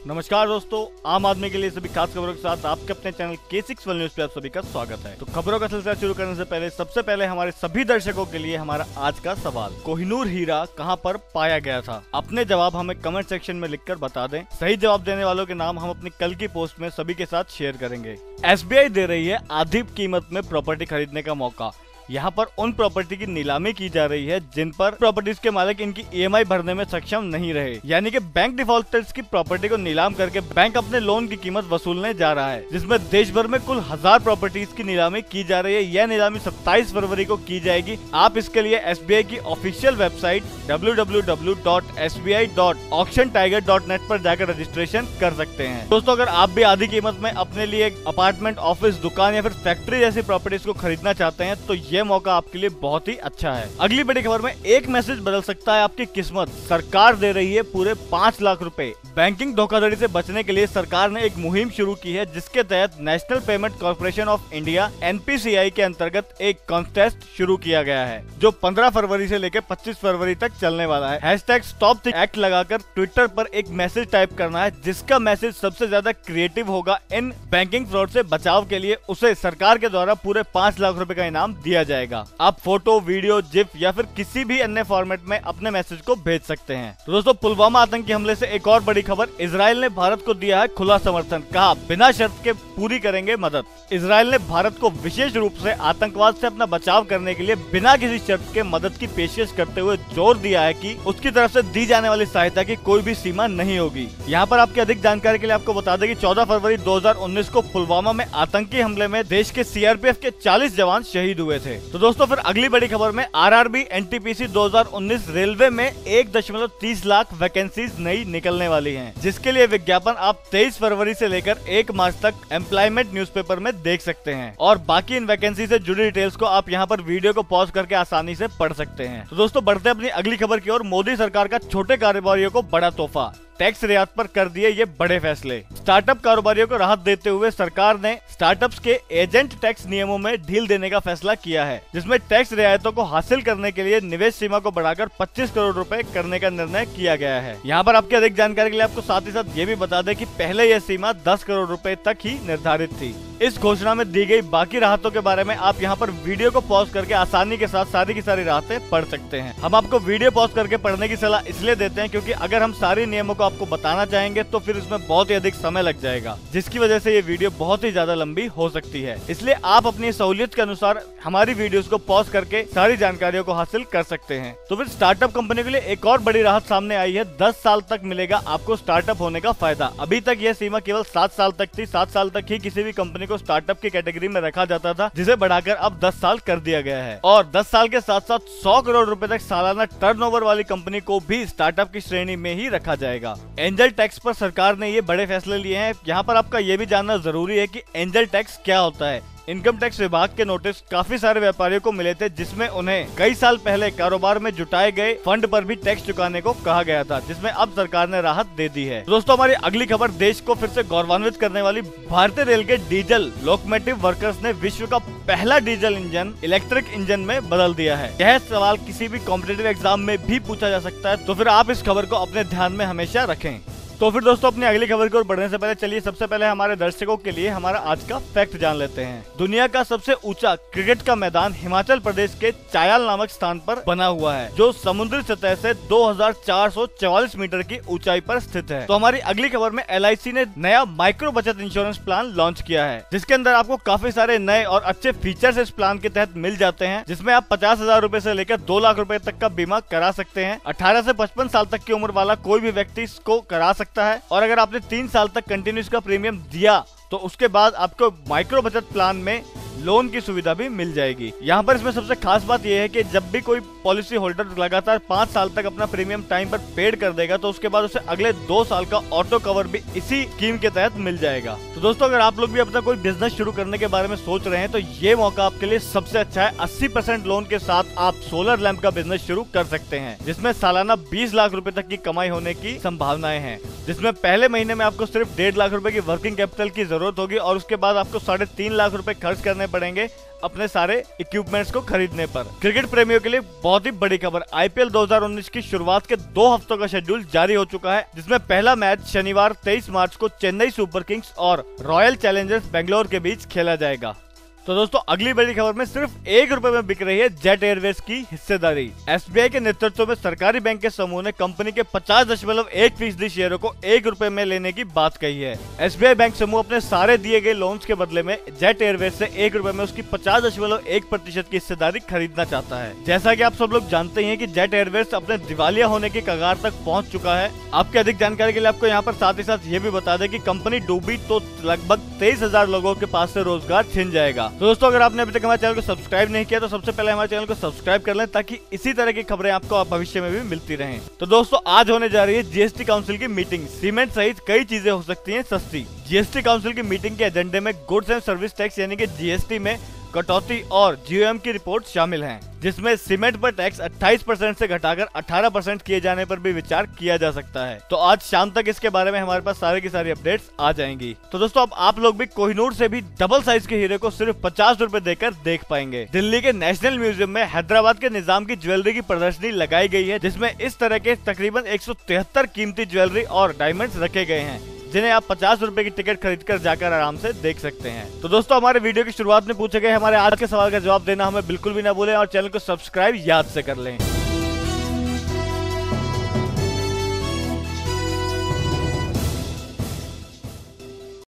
नमस्कार दोस्तों, आम आदमी के लिए सभी खास खबरों के साथ आपके अपने चैनल K6 वर्ल्ड न्यूज पे आप सभी का स्वागत है। तो खबरों का सिलसिला शुरू करने से पहले सबसे पहले हमारे सभी दर्शकों के लिए हमारा आज का सवाल, कोहिनूर हीरा कहां पर पाया गया था? अपने जवाब हमें कमेंट सेक्शन में लिखकर बता दें। सही जवाब देने वालों के नाम हम अपनी कल की पोस्ट में सभी के साथ शेयर करेंगे। SBI दे रही है आधी कीमत में प्रॉपर्टी खरीदने का मौका। यहाँ पर उन प्रॉपर्टी की नीलामी की जा रही है जिन पर प्रॉपर्टीज के मालिक इनकी EMI भरने में सक्षम नहीं रहे, यानी कि बैंक डिफॉल्टर्स की प्रॉपर्टी को नीलाम करके बैंक अपने लोन की कीमत वसूलने जा रहा है, जिसमें देश भर में कुल 1000 प्रॉपर्टीज की नीलामी की जा रही है। यह नीलामी 27 फरवरी को की जाएगी। आप इसके लिए SBI की ऑफिशियल वेबसाइट www.sbi.auctiontiger.net पर जाकर रजिस्ट्रेशन कर सकते हैं। दोस्तों, अगर आप भी आधी कीमत में अपने लिए अपार्टमेंट, ऑफिस, दुकान या फिर फैक्ट्री जैसी प्रॉपर्टीज को खरीदना चाहते हैं तो ये मौका आपके लिए बहुत ही अच्छा है। अगली बड़ी खबर में एक मैसेज बदल सकता है आपकी किस्मत। सरकार दे रही है पूरे 5 लाख रुपए। बैंकिंग धोखाधड़ी से बचने के लिए सरकार ने एक मुहिम शुरू की है, जिसके तहत national payment corporation of India NPCI के अंतर्गत एक कॉन्टेस्ट शुरू किया गया है, जो 15 फरवरी से लेकर 25 फरवरी तक चलने वाला है। #StopTheAct लगाकर ट्विटर पर एक मैसेज टाइप करना है, जिसका मैसेज सबसे ज्यादा क्रिएटिव होगा इन बैंकिंग फ्रॉड से बचाव के लिए उसे सरकार के द्वारा पूरे 5 लाख रुपए का इनाम दिया जाएगा। आप फोटो, वीडियो, जिप या फिर किसी भी अन्य फॉर्मेट में अपने मैसेज को भेज सकते हैं। तो दोस्तों, पुलवामा आतंकी हमले से एक और बड़ी खबर, इजराइल ने भारत को दिया है खुला समर्थन। कहा बिना शर्त के पूरी करेंगे मदद। इजराइल ने भारत को विशेष रूप से आतंकवाद से अपना बचाव करने के लिए बिना किसी शर्त के मदद की पेशकश करते हुए जोर दिया है कि उसकी तरफ से दी जाने वाली सहायता की कोई भी सीमा नहीं होगी। यहाँ पर आपकी अधिक जानकारी के लिए आपको बता दें कि 14 फरवरी 2019 को पुलवामा में आतंकी हमले में देश के CRPF के 40 जवान शहीद हुए थे। तो दोस्तों, फिर अगली बड़ी खबर में RRB NTPC 2019 रेलवे में 1.30 लाख वैकेंसीज नई निकलने वाली हैं, जिसके लिए विज्ञापन आप 23 फरवरी से लेकर 1 मार्च तक एम्प्लॉयमेंट न्यूज़पेपर में देख सकते हैं। और बाकी इन वैकेंसी से जुड़ी डिटेल्स को आप यहाँ पर वीडियो को पॉज करके आसानी से पढ़ सकते हैं। तो दोस्तों, बढ़ते हैं अपनी अगली खबर की ओर। मोदी सरकार का छोटे कारोबारियों को बड़ा तोहफा, टैक्स रियायत पर कर दिए ये बड़े फैसले। स्टार्टअप कारोबारियों को राहत देते हुए सरकार ने स्टार्टअप्स के एजेंट टैक्स नियमों में ढील देने का फैसला किया है, जिसमें टैक्स रियायतों को हासिल करने के लिए निवेश सीमा को बढ़ाकर 25 करोड़ रुपए करने का निर्णय किया गया है। यहाँ पर आपकी अधिक जानकारी के लिए आपको साथ ही साथ ये भी बता दें कि पहले यह सीमा 10 करोड़ रुपए तक ही निर्धारित थी। इस घोषणा में दी गई बाकी राहतों के बारे में आप यहाँ पर वीडियो को पॉज करके आसानी के साथ सारी की सारी राहतें पढ़ सकते हैं। हम आपको वीडियो पॉज करके पढ़ने की सलाह इसलिए देते हैं क्योंकि अगर हम सारे नियमों को आपको बताना चाहेंगे तो फिर इसमें बहुत ही अधिक समय लग जाएगा, जिसकी वजह से ये वीडियो बहुत ही ज्यादा लंबी हो सकती है। इसलिए आप अपनी सहूलियत के अनुसार हमारी वीडियोस को पॉज करके सारी जानकारियों को हासिल कर सकते हैं। तो फिर स्टार्टअप कंपनी के लिए एक और बड़ी राहत सामने आई है। 10 साल तक मिलेगा आपको स्टार्टअप होने का फायदा। अभी तक यह सीमा केवल 7 साल तक थी। 7 साल तक ही किसी भी कंपनी को स्टार्टअप की कैटेगरी में रखा जाता था, जिसे बढ़ाकर अब 10 साल कर दिया गया है। और 10 साल के साथ साथ 100 करोड़ रुपए तक सालाना टर्नओवर वाली कंपनी को भी स्टार्टअप की श्रेणी में ही रखा जाएगा। एंजल टैक्स पर सरकार ने ये बड़े फैसले लिए हैं। यहाँ पर आपका ये भी जानना जरूरी है कि एंजल टैक्स क्या होता है। इनकम टैक्स विभाग के नोटिस काफी सारे व्यापारियों को मिले थे, जिसमें उन्हें कई साल पहले कारोबार में जुटाए गए फंड पर भी टैक्स चुकाने को कहा गया था, जिसमें अब सरकार ने राहत दे दी है। दोस्तों, हमारी अगली खबर देश को फिर से गौरवान्वित करने वाली, भारतीय रेल के डीजल लोकोमोटिव वर्कर्स ने विश्व का पहला डीजल इंजन इलेक्ट्रिक इंजन में बदल दिया है। यह सवाल किसी भी कॉम्पिटिटिव एग्जाम में भी पूछा जा सकता है, तो फिर आप इस खबर को अपने ध्यान में हमेशा रखें। तो फिर दोस्तों, अपनी अगली खबर की ओर बढ़ने से पहले चलिए सबसे पहले हमारे दर्शकों के लिए हमारा आज का फैक्ट जान लेते हैं। दुनिया का सबसे ऊंचा क्रिकेट का मैदान हिमाचल प्रदेश के चायल नामक स्थान पर बना हुआ है, जो समुद्री सतह से 2444 मीटर की ऊंचाई पर स्थित है। तो हमारी अगली खबर में LIC ने नया माइक्रो बचत इंश्योरेंस प्लान लॉन्च किया है, जिसके अंदर आपको काफी सारे नए और अच्छे फीचर्स इस प्लान के तहत मिल जाते हैं, जिसमें आप 50,000 रूपए से लेकर 2 लाख रूपए तक का बीमा करा सकते हैं। 18 से 55 साल तक की उम्र वाला कोई भी व्यक्ति इसको करा सकता है। और अगर आपने 3 साल तक कंटिन्यूस का प्रीमियम दिया तो उसके बाद आपको माइक्रो बचत प्लान में लोन की सुविधा भी मिल जाएगी। यहाँ पर इसमें सबसे खास बात यह है कि जब भी कोई पॉलिसी होल्डर लगातार 5 साल तक अपना प्रीमियम टाइम पर पेड कर देगा तो उसके बाद उसे अगले 2 साल का ऑटो कवर भी इसी स्कीम के तहत मिल जाएगा। तो दोस्तों, अगर आप लोग भी अपना कोई बिजनेस शुरू करने के बारे में सोच रहे हैं तो ये मौका आपके लिए सबसे अच्छा है। 80% लोन के साथ आप सोलर लैंप का बिजनेस शुरू कर सकते हैं, जिसमें सालाना 20 लाख रुपए तक की कमाई होने की संभावनाएं हैं, जिसमें पहले महीने में आपको सिर्फ 1.5 लाख रुपए की वर्किंग कैपिटल की जरूरत होगी और उसके बाद आपको 3.5 लाख रुपए खर्च करने पड़ेंगे अपने सारे इक्विपमेंट्स को खरीदने पर। क्रिकेट प्रेमियों के लिए बहुत ही बड़ी खबर, IPL 2019 की शुरुआत के 2 हफ्तों का शेड्यूल जारी हो चुका है, जिसमें पहला मैच शनिवार 23 मार्च को चेन्नई सुपर किंग्स और रॉयल चैलेंजर्स बेंगलोर के बीच खेला जाएगा। तो दोस्तों अगली बड़ी खबर में सिर्फ ₹1 में बिक रही है जेट एयरवेज की हिस्सेदारी। SBI के नेतृत्व में सरकारी बैंक के समूह ने कंपनी के 50.1% शेयरों को ₹1 में लेने की बात कही है। SBI बैंक समूह अपने सारे दिए गए लोन्स के बदले में जेट एयरवेज से ₹1 में उसकी 50.1% की हिस्सेदारी खरीदना चाहता है। जैसा कि आप सब लोग जानते हैं कि जेट एयरवेज अपने दिवालिया होने की कगार तक पहुंच चुका है। आपकी अधिक जानकारी के लिए आपको यहाँ पर साथ ही साथ ये भी बता दें कि कंपनी डूबी तो लगभग 23,000 लोगों के पास से रोजगार छिन जाएगा। तो दोस्तों अगर आपने अभी तक हमारे चैनल को सब्सक्राइब नहीं किया तो सबसे पहले हमारे चैनल को सब्सक्राइब कर लें, ताकि इसी तरह की खबरें आपको भविष्य में भी मिलती रहें। तो दोस्तों आज होने जा रही है GST काउंसिल की मीटिंग। सीमेंट सहित कई चीजें हो सकती हैं सस्ती। GST काउंसिल की मीटिंग के एजेंडे में गुड्स एंड सर्विस टैक्स यानी कि GST में कटौती और GOM की रिपोर्ट शामिल हैं, जिसमें सीमेंट पर टैक्स 28% से घटाकर 18% किए जाने पर भी विचार किया जा सकता है। तो आज शाम तक इसके बारे में हमारे पास सारी की सारी अपडेट्स आ जाएंगी। तो दोस्तों अब आप लोग भी कोहिनूर से भी डबल साइज के हीरे को सिर्फ ₹50 देकर देख पाएंगे। दिल्ली के नेशनल म्यूजियम में हैदराबाद के निजाम की ज्वेलरी की प्रदर्शनी लगाई गई है, जिसमें इस तरह के तकरीबन 173 कीमती ज्वेलरी और डायमंड्स रखे गए हैं, जिन्हें आप ₹50 की टिकट खरीदकर जाकर आराम से देख सकते हैं। तो दोस्तों हमारे वीडियो की शुरुआत में पूछे गए हमारे आज के सवाल का जवाब देना हमें बिल्कुल भी ना भूलें और चैनल को सब्सक्राइब याद से कर लें।